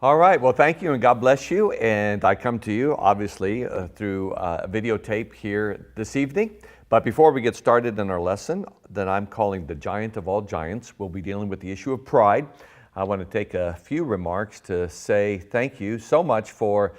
All right, well, thank you and God bless you. And I come to you, obviously, through a videotape here this evening. But before we get started in our lesson that I'm calling the giant of all giants, we'll be dealing with the issue of pride. I want to take a few remarks to say thank you so much for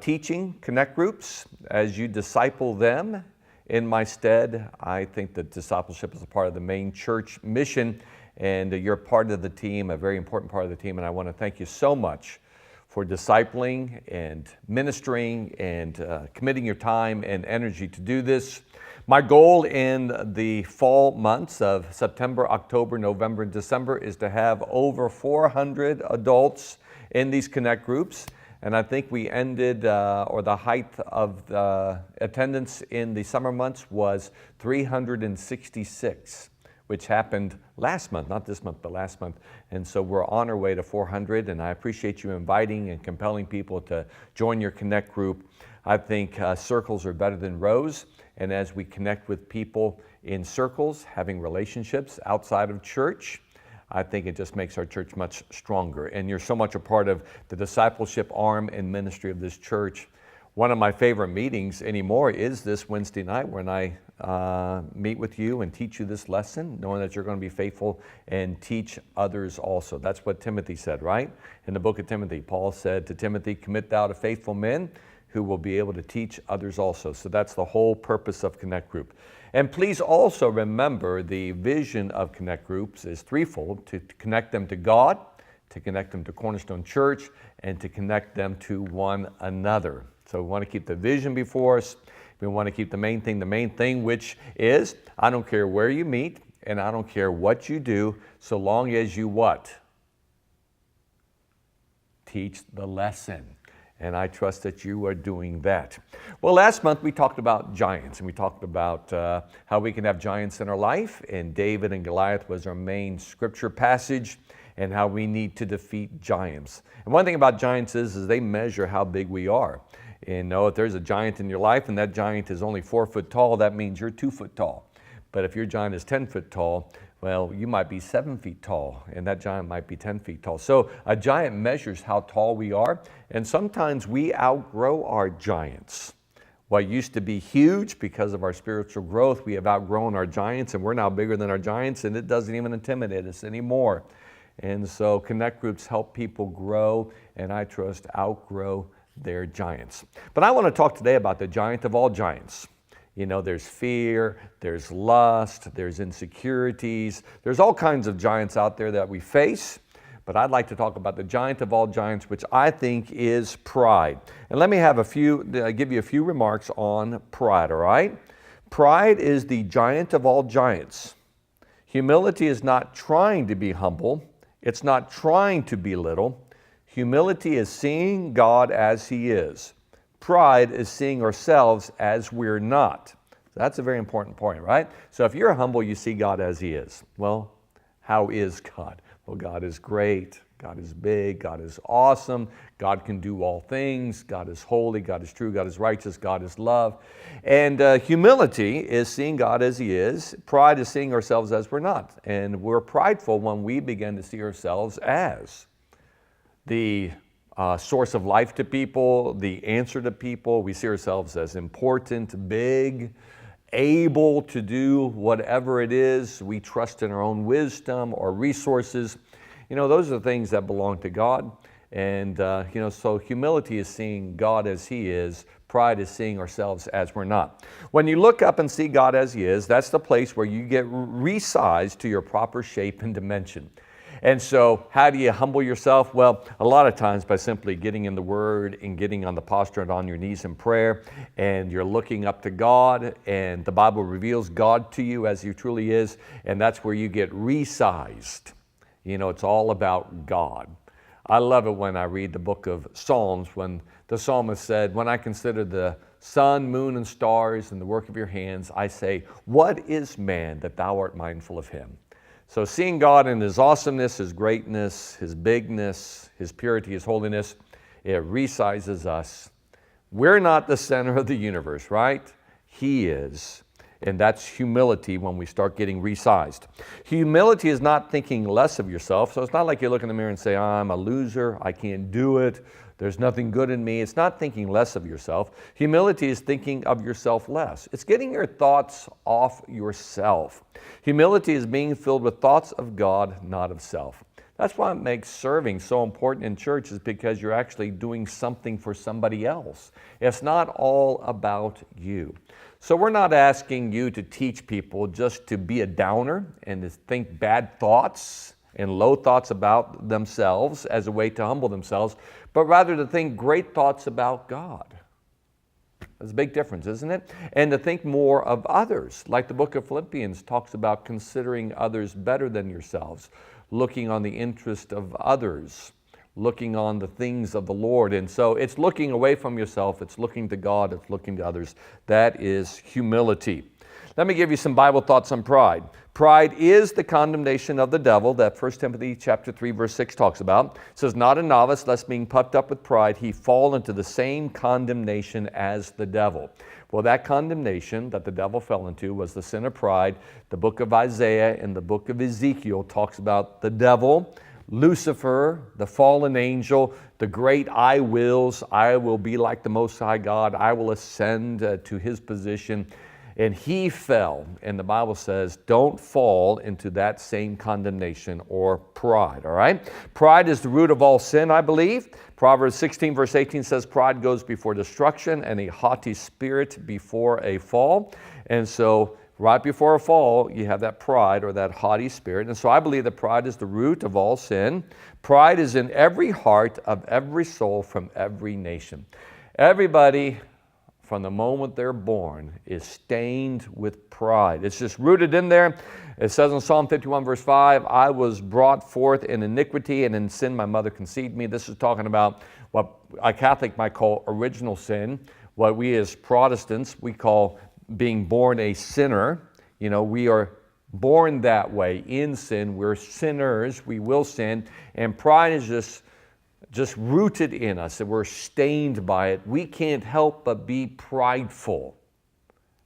teaching Connect groups as you disciple them in my stead. I think that discipleship is a part of the main church mission, and you're part of the team, a very important part of the team, and I want to thank you so much for discipling and ministering and committing your time and energy to do this. My goal in the fall months of September, October, November, and December is to have over 400 adults in these Connect groups. And I think we ended, or the height of the attendance in the summer months was 366, which happened last month, not this month, but last month. And so we're on our way to 400, and I appreciate you inviting and compelling people to join your Connect group. I think circles are better than rows, and as we connect with people in circles, having relationships outside of church, I think it just makes our church much stronger. And you're so much a part of the discipleship arm and ministry of this church. One of my favorite meetings anymore is this Wednesday night when I meet with you and teach you this lesson, knowing that you're going to be faithful and teach others also. That's what Timothy said, right? In the book of Timothy, Paul said to Timothy, "Commit thou to faithful men who will be able to teach others also." So that's the whole purpose of Connect Group. And please also remember the vision of Connect Groups is threefold: to connect them to God, to connect them to Cornerstone Church, and to connect them to one another. So we want to keep the vision before us. We want to keep the main thing, which is, I don't care where you meet, and I don't care what you do, so long as you what? Teach the lesson. And I trust that you are doing that. Well, last month we talked about giants, and we talked about how we can have giants in our life, and David and Goliath was our main scripture passage, and how we need to defeat giants. And one thing about giants is they measure how big we are. And if there's a giant in your life and that giant is only 4 foot tall, that means you're 2 foot tall. But if your giant is 10 foot tall, well, you might be 7 feet tall, and that giant might be 10 feet tall. So a giant measures how tall we are, and sometimes we outgrow our giants. What used to be huge because of our spiritual growth, we have outgrown our giants, and we're now bigger than our giants, and it doesn't even intimidate us anymore. And so Connect groups help people grow, and I trust outgrow their giants. But I want to talk today about the giant of all giants. You know, there's fear, there's lust, there's insecurities, there's all kinds of giants out there that we face. But I'd like to talk about the giant of all giants, which I think is pride. And let me have give you a few remarks on pride, all right? Pride is the giant of all giants. Humility is not trying to be humble. It's not trying to be little. Humility is seeing God as He is. Pride is seeing ourselves as we're not. That's a very important point, right? So if you're humble, you see God as He is. Well, how is God? Well, God is great. God is big. God is awesome. God can do all things. God is holy. God is true. God is righteous. God is love. And humility is seeing God as He is. Pride is seeing ourselves as we're not. And we're prideful when we begin to see ourselves as the source of life to people, the answer to people. We see ourselves as important, big, able to do whatever it is. We trust in our own wisdom or resources. You know, those are things that belong to God. And, so humility is seeing God as He is. Pride is seeing ourselves as we're not. When you look up and see God as He is, that's the place where you get resized to your proper shape and dimension. And so how do you humble yourself? Well, a lot of times by simply getting in the Word and getting on the posture and on your knees in prayer, and you're looking up to God, and the Bible reveals God to you as He truly is, and that's where you get resized. You know, it's all about God. I love it when I read the book of Psalms, when the psalmist said, "When I consider the sun, moon, and stars and the work of your hands, I say, what is man that thou art mindful of him?" So seeing God in His awesomeness, His greatness, His bigness, His purity, His holiness, it resizes us. We're not the center of the universe, right? He is. And that's humility when we start getting resized. Humility is not thinking less of yourself. So it's not like you look in the mirror and say, I'm a loser, I can't do it, there's nothing good in me. It's not thinking less of yourself. Humility is thinking of yourself less. It's getting your thoughts off yourself. Humility is being filled with thoughts of God, not of self. That's why it makes serving so important in church, is because you're actually doing something for somebody else. It's not all about you. So we're not asking you to teach people just to be a downer and to think bad thoughts and low thoughts about themselves as a way to humble themselves, but rather to think great thoughts about God. That's a big difference, isn't it? And to think more of others, like the book of Philippians talks about considering others better than yourselves, looking on the interest of others, looking on the things of the Lord. And so it's looking away from yourself, it's looking to God, it's looking to others. That is humility. Let me give you some Bible thoughts on pride. Pride is the condemnation of the devil that 1 Timothy chapter 3, verse 6 talks about. It says, not a novice, lest being puffed up with pride, he fall into the same condemnation as the devil. Well, that condemnation that the devil fell into was the sin of pride. The book of Isaiah and the book of Ezekiel talks about the devil, Lucifer, the fallen angel, the great I wills. I will be like the Most High God. I will ascend to his position. And he fell, and the Bible says, don't fall into that same condemnation or pride, all right? Pride is the root of all sin, I believe. Proverbs 16, verse 18 says, pride goes before destruction and a haughty spirit before a fall. And so right before a fall, you have that pride or that haughty spirit. And so I believe that pride is the root of all sin. Pride is in every heart of every soul from every nation. Everybody, from the moment they're born, is stained with pride. It's just rooted in there. It says in Psalm 51, verse 5, I was brought forth in iniquity, and in sin my mother conceived me. This is talking about what a Catholic might call original sin, what we as Protestants, we call being born a sinner. You know, we are born that way in sin. We're sinners. We will sin. And pride is just rooted in us, and we're stained by it. We can't help but be prideful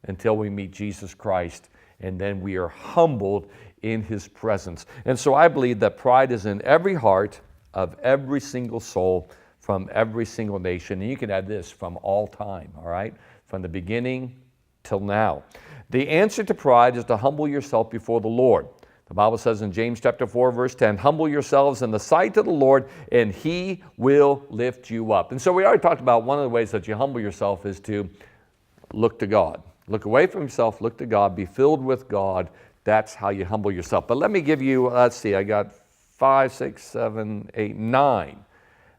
until we meet Jesus Christ, and then we are humbled in his presence. And so I believe that pride is in every heart of every single soul from every single nation. And you can add this, from all time, all right? From the beginning till now. The answer to pride is to humble yourself before the Lord. The Bible says in James chapter 4, verse 10, humble yourselves in the sight of the Lord, and he will lift you up. And so we already talked about one of the ways that you humble yourself is to look to God. Look away from yourself, look to God, be filled with God. That's how you humble yourself. But let me give you, let's see, I got 5, 6, 7, 8, 9.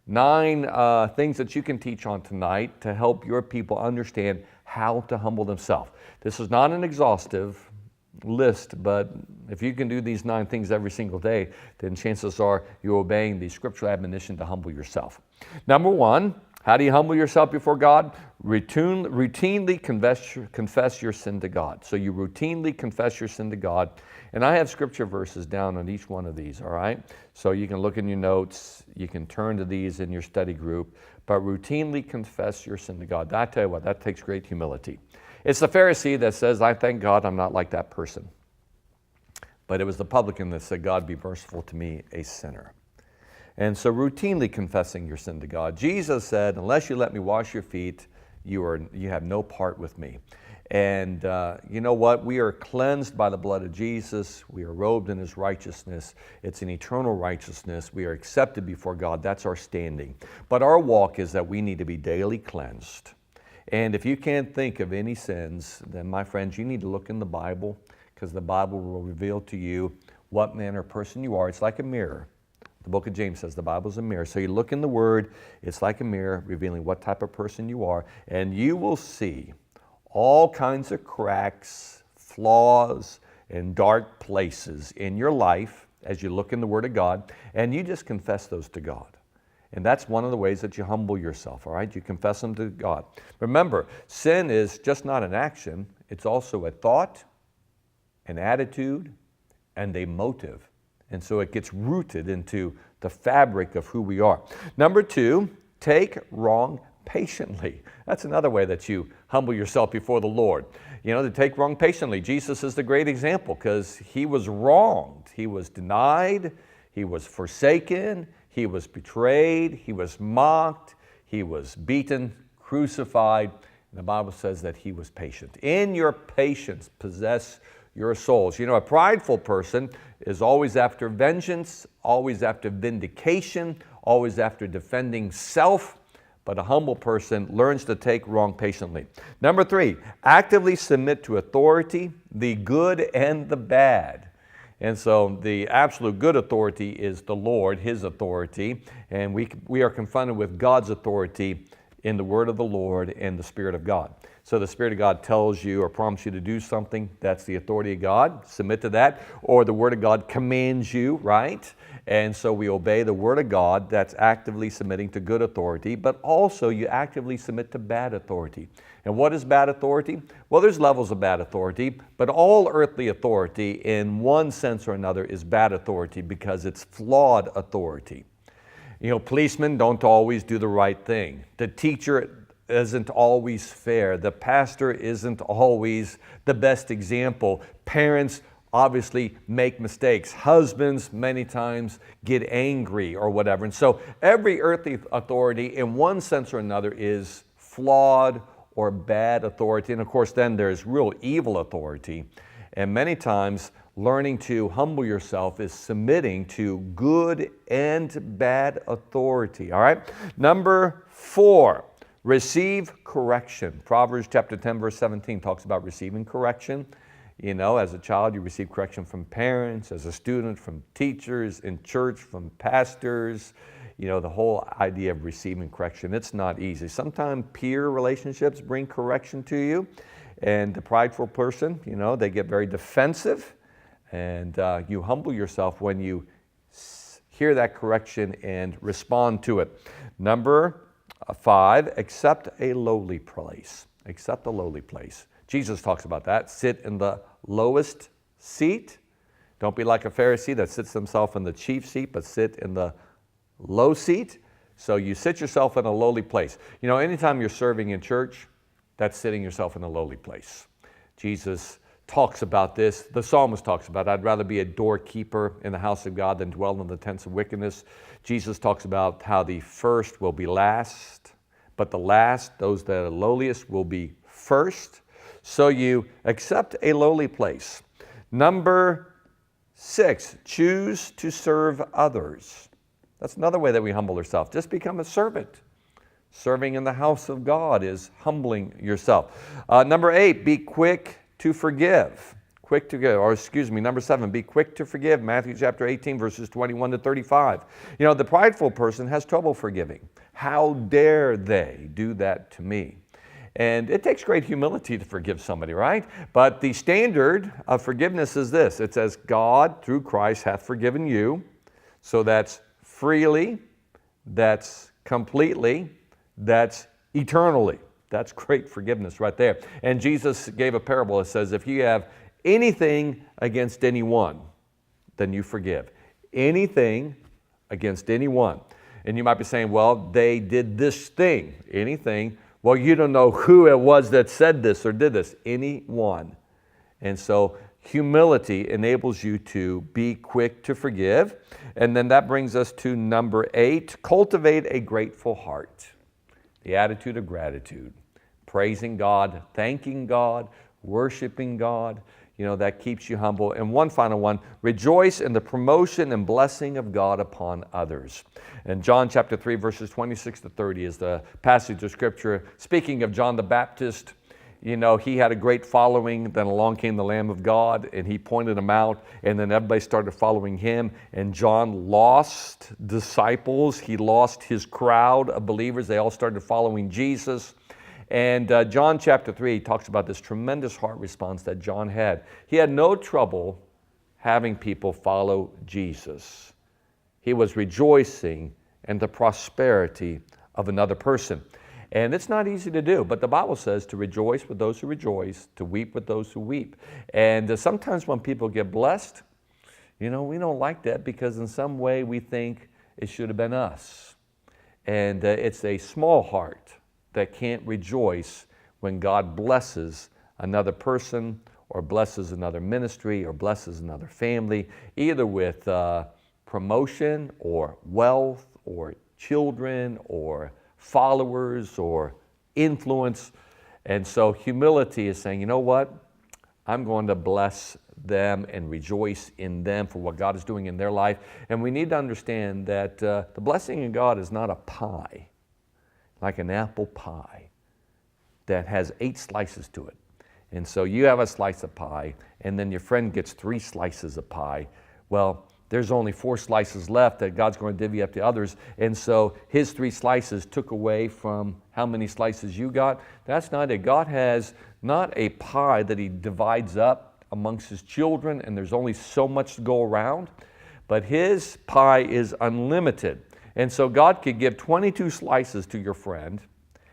9 things that you can teach on tonight to help your people understand how to humble themselves. This is not an exhaustive list, but if you can do these 9 things every single day, then chances are you're obeying the scriptural admonition to humble yourself. Number 1, how do you humble yourself before God? Routinely confess your sin to God. So you routinely confess your sin to God. And I have scripture verses down on each one of these, all right? So you can look in your notes, you can turn to these in your study group, but routinely confess your sin to God. I tell you what, that takes great humility. It's the Pharisee that says, I thank God I'm not like that person. But it was the publican that said, God, be merciful to me, a sinner. And so routinely confessing your sin to God. Jesus said, unless you let me wash your feet, you have no part with me. And you know what? We are cleansed by the blood of Jesus. We are robed in his righteousness. It's an eternal righteousness. We are accepted before God. That's our standing. But our walk is that we need to be daily cleansed. And if you can't think of any sins, then my friends, you need to look in the Bible, because the Bible will reveal to you what manner of person you are. It's like a mirror. The book of James says the Bible is a mirror. So you look in the Word, it's like a mirror revealing what type of person you are, and you will see all kinds of cracks, flaws, and dark places in your life as you look in the Word of God, and you just confess those to God. And that's one of the ways that you humble yourself, all right? You confess them to God. Remember, sin is just not an action. It's also a thought, an attitude, and a motive. And so it gets rooted into the fabric of who we are. Number 2, take wrong patiently. That's another way that you humble yourself before the Lord. to take wrong patiently. Jesus is the great example because he was wronged. He was denied. He was forsaken. He was betrayed. He was mocked. He was beaten, crucified. And the Bible says that he was patient. In your patience, possess your souls. A prideful person is always after vengeance, always after vindication, always after defending self. But a humble person learns to take wrong patiently. Number 3, actively submit to authority, the good and the bad. And so the absolute good authority is the Lord, his authority. And we are confronted with God's authority in the word of the Lord and the Spirit of God. So the Spirit of God tells you or prompts you to do something, that's the authority of God. Submit to that. Or the Word of God commands you, right? And so we obey the Word of God, that's actively submitting to good authority, but also you actively submit to bad authority. And what is bad authority? Well, there's levels of bad authority, but all earthly authority in one sense or another is bad authority because it's flawed authority. Policemen don't always do the right thing. The teacher isn't always fair. The pastor isn't always the best example. Parents obviously make mistakes. Husbands many times get angry or whatever. And so every earthly authority in one sense or another is flawed or bad authority. And of course then there's real evil authority. And many times learning to humble yourself is submitting to good and bad authority. All right? Number 4. Receive correction. Proverbs chapter 10, verse 17 talks about receiving correction. As a child, you receive correction from parents, as a student, from teachers, in church, from pastors. The whole idea of receiving correction, it's not easy. Sometimes peer relationships bring correction to you, and the prideful person, they get very defensive, and you humble yourself when you hear that correction and respond to it. Number 5, accept a lowly place. Accept a lowly place. Jesus talks about that. Sit in the lowest seat. Don't be like a Pharisee that sits himself in the chief seat, but sit in the low seat. So you sit yourself in a lowly place. Anytime you're serving in church, that's sitting yourself in a lowly place. Jesus talks about this. The psalmist talks about it. I'd rather be a doorkeeper in the house of God than dwell in the tents of wickedness. Jesus talks about how the first will be last, but the last, those that are lowliest, will be first. So you accept a lowly place. Number 6, choose to serve others. That's another way that we humble ourselves. Just become a servant. Serving in the house of God is humbling yourself. Number 8, be quick to forgive. Number 7, be quick to forgive. Matthew chapter 18, verses 21 to 35. The prideful person has trouble forgiving. How dare they do that to me? And it takes great humility to forgive somebody, right? But the standard of forgiveness is this. It says, God, through Christ, hath forgiven you. So that's freely, that's completely, that's eternally. That's great forgiveness right there. And Jesus gave a parable that says, if you have anything against anyone, then you forgive. Anything against anyone. And you might be saying, well, they did this thing. Anything. Well, you don't know who it was that said this or did this. Anyone. And so humility enables you to be quick to forgive. And then that brings us to number 8, cultivate a grateful heart. The attitude of gratitude. Praising God, thanking God, worshiping God. That keeps you humble. And one final one, rejoice in the promotion and blessing of God upon others. And John chapter 3, verses 26 to 30 is the passage of Scripture. Speaking of John the Baptist, he had a great following. Then along came the Lamb of God, and he pointed him out, and then everybody started following him. And John lost disciples. He lost his crowd of believers. They all started following Jesus. And John chapter 3 talks about this tremendous heart response that John had. He had no trouble having people follow Jesus. He was rejoicing in the prosperity of another person. And it's not easy to do, but the Bible says to rejoice with those who rejoice, to weep with those who weep. And sometimes when people get blessed, we don't like that because in some way we think it should have been us. And it's a small heart that can't rejoice when God blesses another person or blesses another ministry or blesses another family, either with promotion or wealth or children or followers or influence. And so humility is saying, you know what? I'm going to bless them and rejoice in them for what God is doing in their life. And we need to understand that the blessing of God is not a pie, like an apple pie that has 8 slices to it. And so you have a slice of pie, and then your friend gets 3 slices of pie. Well, there's only 4 slices left that God's going to divvy up to others. And so his 3 slices took away from how many slices you got. That's not it. God has not a pie that he divides up amongst his children, and there's only so much to go around. But his pie is unlimited. And so God could give 22 slices to your friend,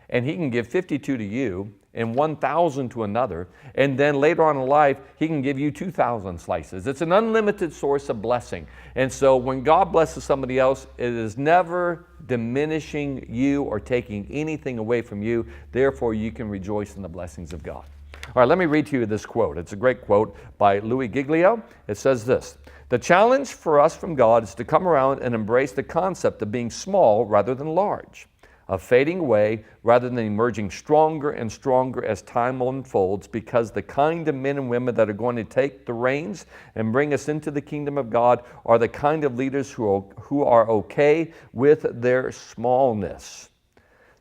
and he can give 52 to you, and 1,000 to another, and then later on in life, he can give you 2,000 slices. It's an unlimited source of blessing. And so when God blesses somebody else, it is never diminishing you or taking anything away from you. Therefore, you can rejoice in the blessings of God. All right, let me read to you this quote. It's a great quote by Louis Giglio. It says this: "The challenge for us from God is to come around and embrace the concept of being small rather than large, of fading away rather than emerging stronger and stronger as time unfolds, because the kind of men and women that are going to take the reins and bring us into the kingdom of God are the kind of leaders who are okay with their smallness.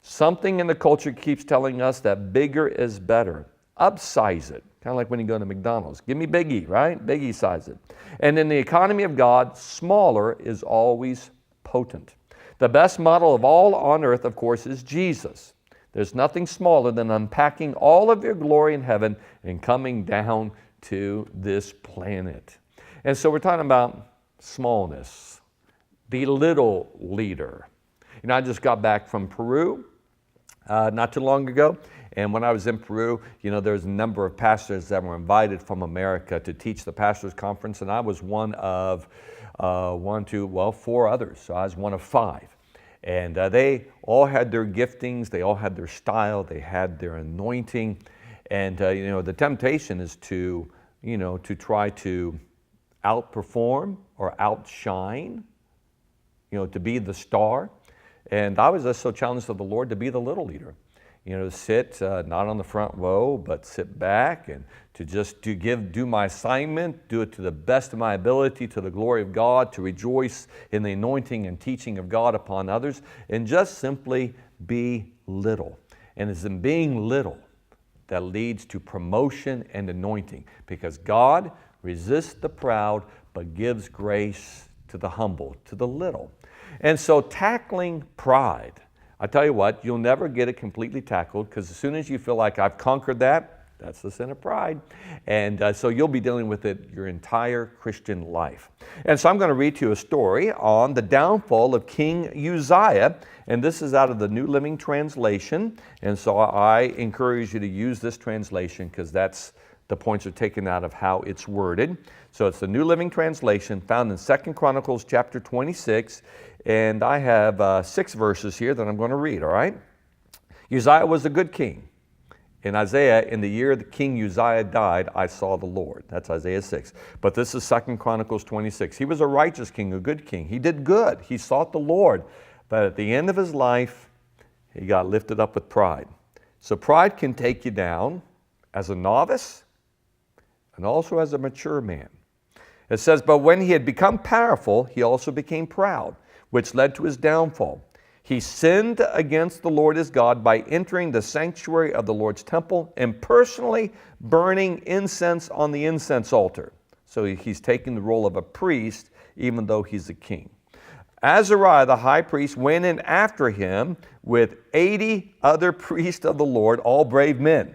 Something in the culture keeps telling us that bigger is better. Upsize it." Kind of like when you go to McDonald's. Give me biggie, right? Biggie size it. "And in the economy of God, smaller is always potent. The best model of all on earth, of course, is Jesus. There's nothing smaller than unpacking all of your glory in heaven and coming down to this planet." And so we're talking about smallness, the little leader. You know, I just got back from Peru not too long ago. And when I was in Peru, you know, there's a number of pastors that were invited from America to teach the pastors' conference. And I was one of 4 others. So I was one of 5. And they all had their giftings, they all had their style, they had their anointing. And, you know, the temptation is to try to outperform or outshine, you know, to be the star. And I was just so challenged of the Lord to be the little leader. You know, to sit not on the front row, but sit back and do my assignment, do it to the best of my ability, to the glory of God, to rejoice in the anointing and teaching of God upon others, and just simply be little. And it's in being little that leads to promotion and anointing, because God resists the proud, but gives grace to the humble, to the little. And so tackling pride, I tell you what, you'll never get it completely tackled, because as soon as you feel like I've conquered that, that's the sin of pride. And so you'll be dealing with it your entire Christian life. And so I'm going to read to you a story on the downfall of King Uzziah. And this is out of the New Living Translation. And so I encourage you to use this translation, because that's the points are taken out of how it's worded. So it's the New Living Translation found in 2 Chronicles chapter 26. And I have 6 verses here that I'm going to read, all right? "Uzziah was a good king. In Isaiah, in the year that King Uzziah died, I saw the Lord." That's Isaiah 6. But this is 2 Chronicles 26. "He was a righteous king, a good king. He did good. He sought the Lord. But at the end of his life, he got lifted up with pride." So pride can take you down as a novice and also as a mature man. It says, "But when he had become powerful, he also became proud, which led to his downfall. He sinned against the Lord his God by entering the sanctuary of the Lord's temple and personally burning incense on the incense altar." So he's taking the role of a priest, even though he's a king. "Azariah the high priest went in after him with 80 other priests of the Lord, all brave men.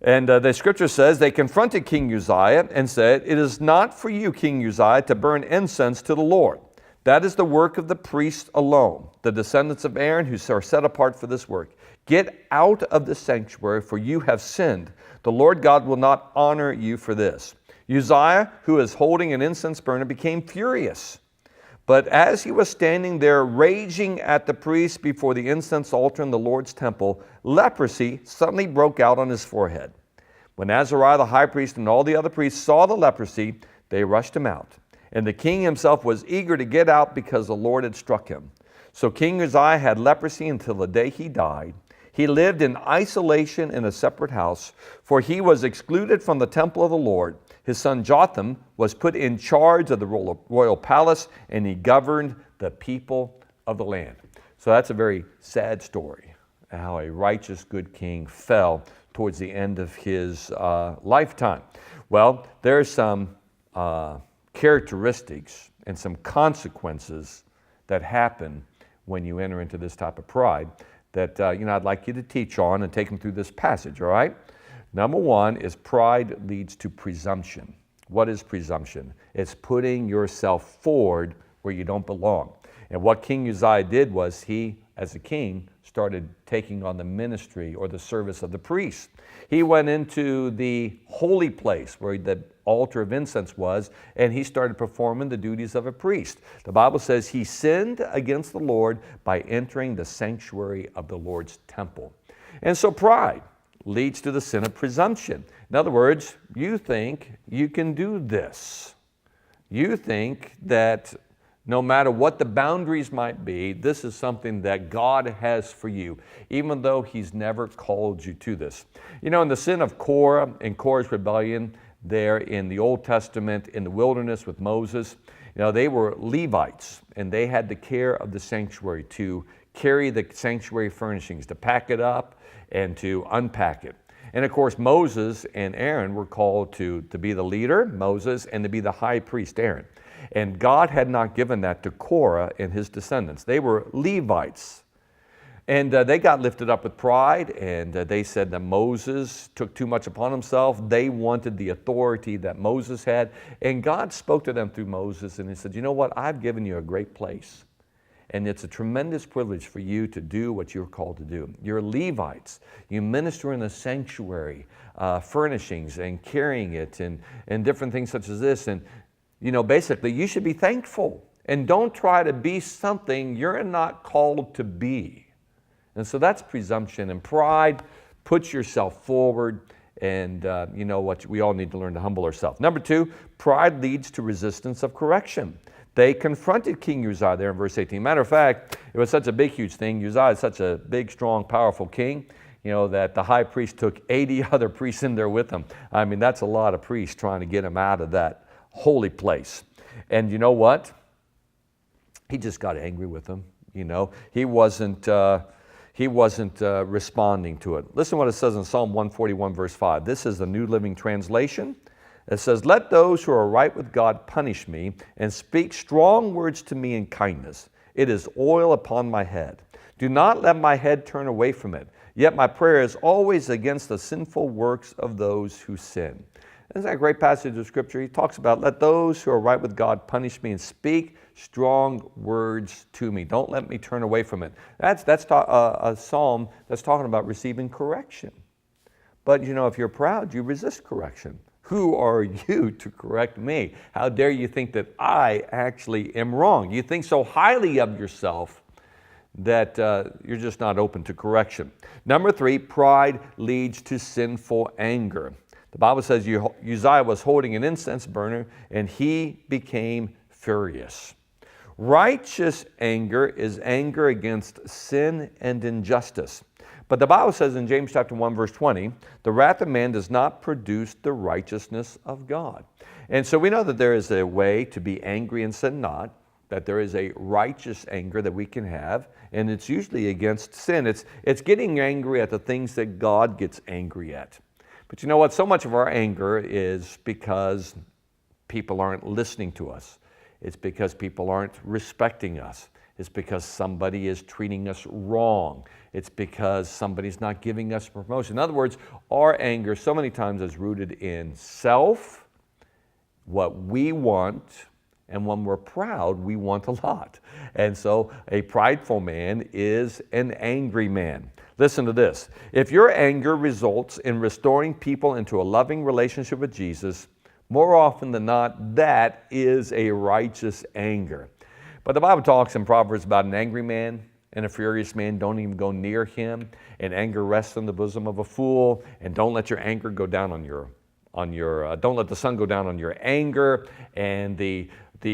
And the scripture says they confronted King Uzziah and said, 'It is not for you, King Uzziah, to burn incense to the Lord. That is the work of the priests alone, the descendants of Aaron who are set apart for this work. Get out of the sanctuary, for you have sinned. The Lord God will not honor you for this.' Uzziah, who is holding an incense burner, became furious. But as he was standing there raging at the priests before the incense altar in the Lord's temple, leprosy suddenly broke out on his forehead. When Azariah the high priest and all the other priests saw the leprosy, they rushed him out. And the king himself was eager to get out because the Lord had struck him. So King Uzziah had leprosy until the day he died. He lived in isolation in a separate house, for he was excluded from the temple of the Lord. His son Jotham was put in charge of the royal palace, and he governed the people of the land. So that's a very sad story, how a righteous, good king fell towards the end of his lifetime. Well, there's some characteristics and some consequences that happen when you enter into this type of pride that I'd like you to teach on and take them through this passage, all right? Number one is pride leads to presumption. What is presumption? It's putting yourself forward where you don't belong. And what King Uzziah did was he, as a king, started taking on the ministry or the service of the priest. He went into the holy place where the altar of incense was, and he started performing the duties of a priest. The Bible says he sinned against the Lord by entering the sanctuary of the Lord's temple. And so pride leads to the sin of presumption. In other words, you think you can do this. You think that no matter what the boundaries might be, this is something that God has for you, even though He's never called you to this. In the sin of Korah and Korah's rebellion there in the Old Testament in the wilderness with Moses, they were Levites, and they had the care of the sanctuary to carry the sanctuary furnishings, to pack it up and to unpack it. And of course, Moses and Aaron were called to be the leader, Moses, and to be the high priest, Aaron. And God had not given that to Korah and his descendants. They were Levites. And they got lifted up with pride, and they said that Moses took too much upon himself. They wanted the authority that Moses had. And God spoke to them through Moses, and He said, you know what? I've given you a great place. And it's a tremendous privilege for you to do what you're called to do. You're Levites. You minister in the sanctuary, furnishings and carrying it and different things such as this. And basically, you should be thankful and don't try to be something you're not called to be. And so that's presumption, and pride puts yourself forward, and what we all need to learn to humble ourselves. Number two, pride leads to resistance of correction. They confronted King Uzziah there in verse 18. Matter of fact, it was such a big, huge thing. Uzziah is such a big, strong, powerful king, that the high priest took 80 other priests in there with him. I mean, that's a lot of priests trying to get him out of that holy place. And you know what? He just got angry with them. He wasn't responding to it. Listen what it says in Psalm 141 verse 5. This is the New Living Translation. It says, "Let those who are right with God punish me and speak strong words to me in kindness. It is oil upon my head. Do not let my head turn away from it. Yet my prayer is always against the sinful works of those who sin." Isn't that a great passage of Scripture? He talks about, let those who are right with God punish me and speak strong words to me. Don't let me turn away from it. That's a psalm that's talking about receiving correction. But if you're proud, you resist correction. Who are you to correct me? How dare you think that I actually am wrong? You think so highly of yourself that you're just not open to correction. Number three, pride leads to sinful anger. The Bible says Uzziah was holding an incense burner and he became furious. Righteous anger is anger against sin and injustice. But the Bible says in James chapter 1 verse 20, the wrath of man does not produce the righteousness of God. And so we know that there is a way to be angry and sin not, that there is a righteous anger that we can have, and it's usually against sin. It's getting angry at the things that God gets angry at. But you know what? So much of our anger is because people aren't listening to us. It's because people aren't respecting us. It's because somebody is treating us wrong. It's because somebody's not giving us promotion. In other words, our anger so many times is rooted in self, what we want, and when we're proud, we want a lot. And so a prideful man is an angry man. Listen to this. If your anger results in restoring people into a loving relationship with Jesus, more often than not, that is a righteous anger. But the Bible talks in Proverbs about an angry man and a furious man don't even go near him, and anger rests in the bosom of a fool, and don't let your anger go down don't let the sun go down on your anger, and the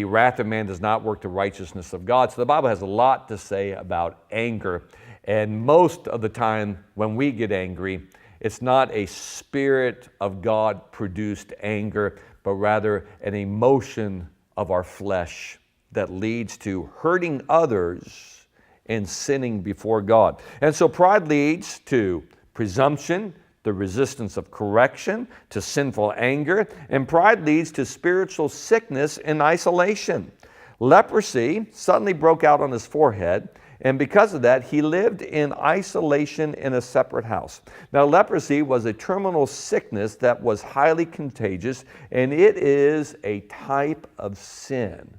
wrath of man does not work the righteousness of God. So the Bible has a lot to say about anger, and most of the time when we get angry, it's not a Spirit of God produced anger, but rather an emotion of our flesh that leads to hurting others and sinning before God. And so pride leads to presumption, the resistance of correction, to sinful anger, and pride leads to spiritual sickness and isolation. Leprosy suddenly broke out on his forehead, and because of that, he lived in isolation in a separate house. Now, leprosy was a terminal sickness that was highly contagious, and it is a type of sin.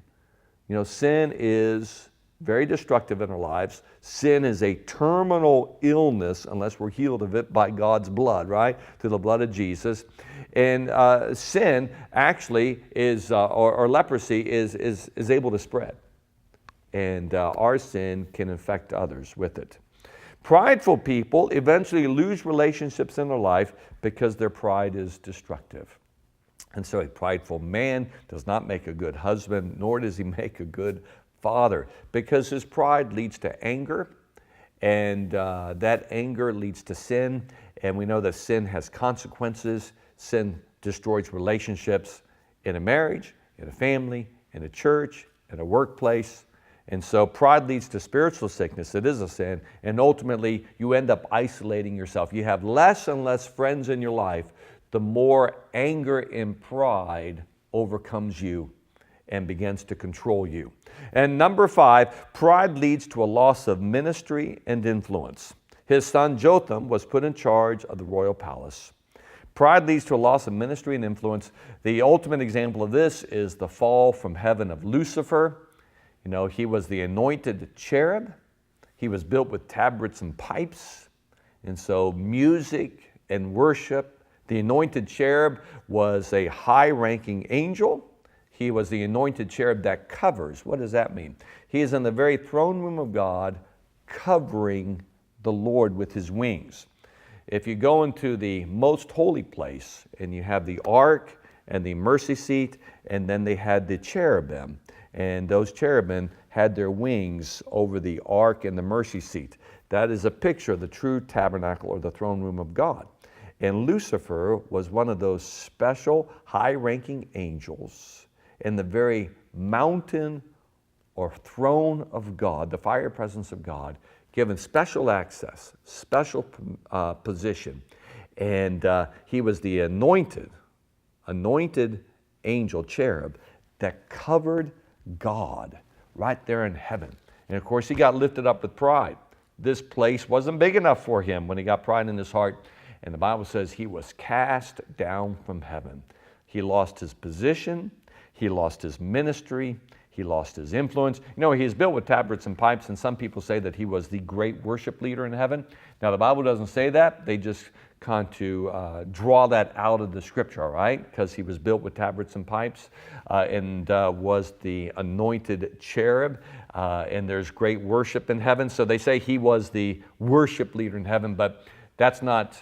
You know, sin is very destructive in our lives. Sin is a terminal illness unless we're healed of it by God's blood, right? Through the blood of Jesus. And sin actually is, or leprosy is able to spread. And our sin can infect others with it. Prideful people eventually lose relationships in their life because their pride is destructive. And so a prideful man does not make a good husband, nor does he make a good father, because his pride leads to anger, and that anger leads to sin, and we know that sin has consequences. Sin destroys relationships in a marriage, in a family, in a church, in a workplace, and so pride leads to spiritual sickness. It is a sin, and ultimately you end up isolating yourself. You have less and less friends in your life the more anger and pride overcomes you and begins to control you. And number 5, pride leads to a loss of ministry and influence. His son Jotham was put in charge of the royal palace. Pride leads to a loss of ministry and influence. The ultimate example of this is the fall from heaven of Lucifer. You know, he was the anointed cherub. He was built with tabrets and pipes. And so music and worship. The anointed cherub was a high-ranking angel. He was the anointed cherub that covers. What does that mean? He is in the very throne room of God, covering the Lord with his wings. If you go into the most holy place, and you have the ark and the mercy seat, and then they had the cherubim, and those cherubim had their wings over the ark and the mercy seat. That is a picture of the true tabernacle or the throne room of God. And Lucifer was one of those special high-ranking angels in the very mountain or throne of God, the fire presence of God, given special access, special position. And he was the anointed angel cherub that covered God right there in heaven. And of course, he got lifted up with pride. This place wasn't big enough for him when he got pride in his heart. And the Bible says he was cast down from heaven. He lost his position. He lost his ministry. He lost his influence. You know, he is built with tabrets and pipes, and some people say that he was the great worship leader in heaven. Now, the Bible doesn't say that. They just kind of draw that out of the scripture, all right? Because he was built with tabrets and pipes and was the anointed cherub, and there's great worship in heaven. So they say he was the worship leader in heaven, but that's not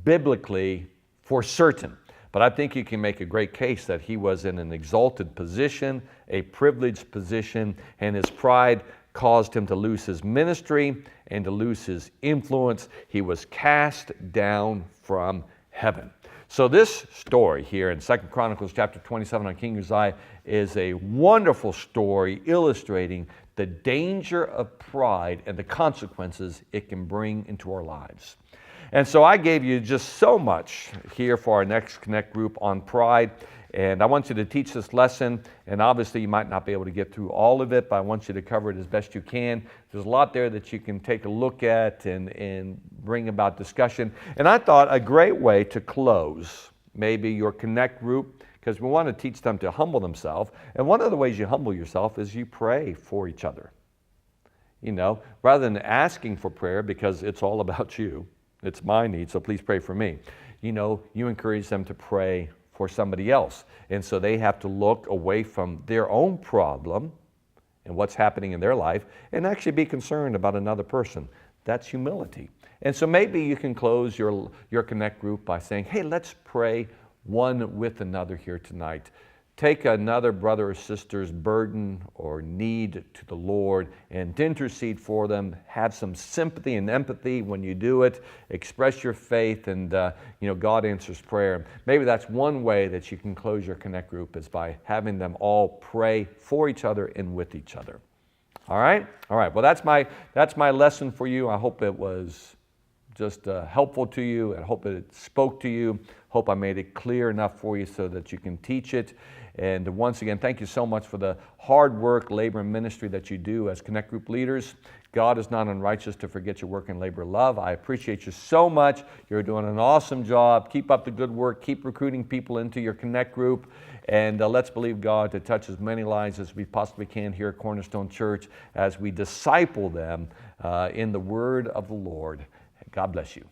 biblically for certain. But I think you can make a great case that he was in an exalted position, a privileged position, and his pride caused him to lose his ministry and to lose his influence. He was cast down from heaven. So this story here in 2 Chronicles chapter 27 on King Uzziah is a wonderful story illustrating the danger of pride and the consequences it can bring into our lives. And so I gave you just so much here for our next Connect group on pride. And I want you to teach this lesson. And obviously you might not be able to get through all of it, but I want you to cover it as best you can. There's a lot there that you can take a look at and bring about discussion. And I thought a great way to close maybe your Connect group, because we want to teach them to humble themselves. And one of the ways you humble yourself is you pray for each other. You know, rather than asking for prayer because it's all about you. It's my need, so please pray for me. You know, you encourage them to pray for somebody else. And so they have to look away from their own problem and what's happening in their life and actually be concerned about another person. That's humility. And so maybe you can close your Connect group by saying, hey, let's pray one with another here tonight. Take another brother or sister's burden or need to the Lord and intercede for them. Have some sympathy and empathy when you do it. Express your faith, and God answers prayer. Maybe that's one way that you can close your Connect group, is by having them all pray for each other and with each other. All right? All right. Well, that's my lesson for you. I hope it was just helpful to you. I hope it spoke to you. Hope I made it clear enough for you so that you can teach it. And once again, thank you so much for the hard work, labor, and ministry that you do as Connect Group leaders. God is not unrighteous to forget your work in labor and love. I appreciate you so much. You're doing an awesome job. Keep up the good work. Keep recruiting people into your Connect Group. And let's believe God to touch as many lives as we possibly can here at Cornerstone Church as we disciple them in the word of the Lord. God bless you.